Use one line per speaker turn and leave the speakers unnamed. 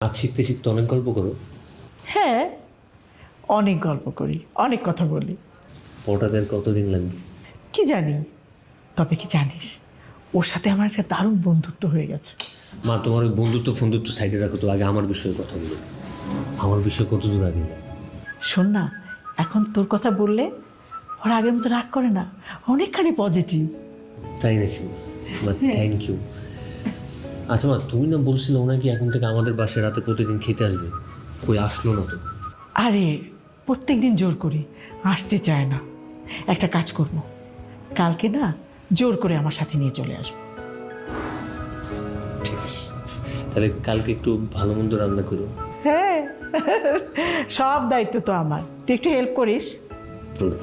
আজ শিখতে শিখতে অনেক গল্প করো।
হ্যাঁ, অনেক গল্প করি, অনেক কথা বলি।
পড়াতে আর কতদিন লাগবে?
কি জানি, তবে কি জানিস ওর সাথে আমার একটা দারুণ বন্ধুত্ব হয়ে গেছে।
মা, তোমার ওই বন্ধুত্ব সাইডে রাখো তো, আগে আমার বিষয়ে কথা বলো। আমার বিষয়ে কত দূর আগে যায়?
শোন না, এখন তোর কথা বললে ওরা আগের মতো রাগ করে না, অনেকখানি পজিটিভ।
তাই নাকি মা? Thank you. আচ্ছা মা, তুমি না বলছিলে ও নাকি এখন থেকে আমাদের বাসায় রাতে প্রতিদিন খেতে আসবে? কই আসলো না তো?
আরে প্রত্যেক দিন জোর করি, আসতে চায় না। একটা কাজ করব, কালকে না জোর করে আমার সাথে নিয়ে চলে আসবো।
ঠিক আছে, তাহলে কালকে একটু ভালো মন্দ রান্না করো।
হ্যাঁ, সব দায়িত্ব তো আমার, তুই একটু হেল্প করিস।
চলো।